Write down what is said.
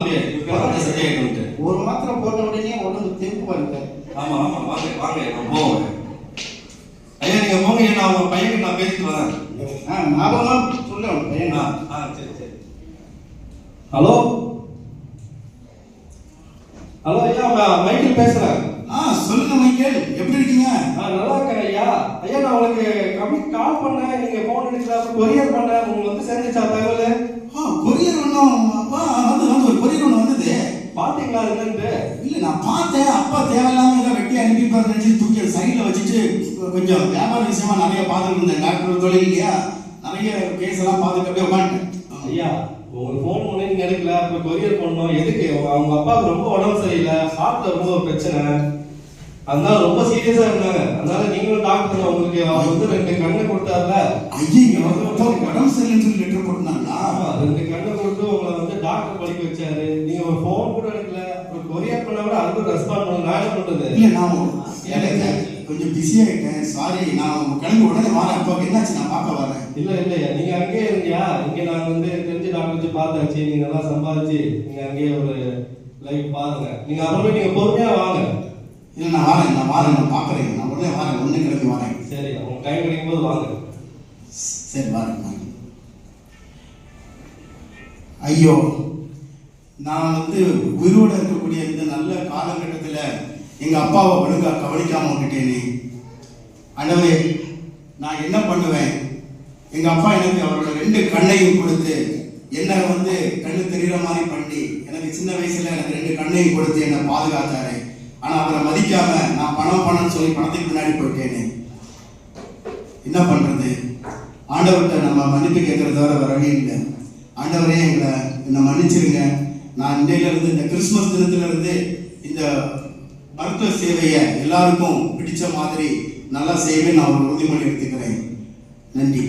ஒரு மாத்திரை போட்ட உடனே உடம்பு தெம்பு வருது. ஆமா ஆமா, வாங்க வாங்க, நான் போவேன். ஐயா நீங்க போங்க, நான் உங்க பையனுக்கு நான் பேசிட்டு வரேன். ஞாபகமா சொல்ல பையன். சரி சரி. ஹலோ ஹலோ ஐயா, மைக்கேல் பேசுறேன். சொல்லுங்க மைக்கேல், எப்படி இருக்கீங்க? நல்லா இருக்கேன் ஐயா. ஐயா நான் உங்களுக்கு கால் பண்ணேன், நீங்க போன் எடுக்கல, கொரியர் பண்ணேன். உங்களுக்கு வந்து சேர்ந்துச்சா தகவல்? கொரியர் ஒன்றும் அப்பா வந்து ஒரு கொரியர் ஒன்று வந்தது. பாத்தீங்களா என்னன்னு? இல்லை நான் பார்த்தேன். அப்பா தேவையில்லாம ஏதோ வெட்டி அனுப்பிப்பாரு நினைச்சு தூக்கி சைடில் வச்சுட்டு கொஞ்சம் வியாபார விஷயமா நிறைய பார்த்துட்டு இருந்தேன். டாக்டர் தொழில் இல்லையா, நிறைய கேஸ் எல்லாம் பார்த்துட்டு அப்படியே உட்காந்துட்டேன். ஐயா உங்களுக்கு ஃபோன் பண்ணி நீங்க எடுக்கல, அப்புறம் கொரியர் பண்ணோம். எதுக்கு? அவங்க அப்பாவுக்கு ரொம்ப உடம்பு சரியில்லை, ஹார்ட்ல ரொம்ப பிரச்சனை, அதனால ரொம்ப சீரியஸா இருந்தாங்க. அதனால நீங்களும் டாக்டர் உங்களுக்கு அவர் வந்து 2 கண்ணை கொடுத்தாருல. ஐயோ உடம்பு சரியில்லைன்னு சொல்லி லெட்டர் போட்டுனாங்களா? 2 கண்ணை கொடுத்து உங்களை வந்து டாக்டர் படிக்க வச்சாரு. நீங்க ஒரு ஃபோன் கூட எடுக்கல, ஒரு கொரியர் பண்ண கூட அதுக்கு ரெஸ்பாண்ட் பண்ணல. நான் என்ன பண்றது? இல்லை நான் கொஞ்சம் பிஸியாகிட்டேன், சாரி. நான் கிளம்பி உடனே வரேன். அப்பாவுக்கு என்னாச்சு, நான் பார்க்க வரேன். இல்லையா நீங்க அங்கேயே இருந்தியா? இங்க நாங்க வந்து தெரிஞ்ச டாக்டர் வச்சு பார்த்தாச்சு. நீங்க நல்லா சம்பாதிச்சு நீங்க அங்கேயே ஒரு லைஃப் பாருங்க. நீங்க அப்புறமே நீங்க பொறுமையா வாங்க. இல்லை நான் வரேன், நான் பார்க்குறேன். நான் உடனே வரேன், ஒன்று கிளம்பி வரேன். சரி, உங்க டைம் கிடைக்கும் போது வாங்க. சரி வரேன். ஐயோ, நான் வந்து உயிரோடு இருக்கக்கூடிய இந்த நல்ல காலகட்டத்தில் எங்கள் அப்பாவை ஒழுங்கா கவனிக்காம விட்டுட்டேனே. ஆண்டவரே, நான் என்ன பண்ணுவேன்? எங்கள் அப்பா எனக்கு அவரோட 2 கண்ணையும் கொடுத்து என்னை வந்து கண்ணு தெரிகிற மாதிரி பண்ணி, எனக்கு சின்ன வயசுல எனக்கு 2 கண்ணையும் கொடுத்து என்னை பாதுகாத்தாரு. ஆனால் அவரை மதிக்காம நான் பணம்னு சொல்லி பணத்துக்கு பின்னாடி போயிட்டேனே. என்ன பண்ணுறது? ஆண்டவர்கிட்ட நம்ம மன்னிப்பு கேட்கறத வேற வழி இல்லை. ஆண்டவரே என்னை மன்னிச்சிருங்க. நான் இன்றையிலிருந்து, இந்த கிறிஸ்துமஸ் தினத்திலிருந்து இந்த மருத்துவ சேவையை எல்லாருக்கும் பிடிச்ச மாதிரி நல்லா செய்வேன். நான் ஒரு உறுதிமொழி எடுத்துக்கிறேன். நன்றி.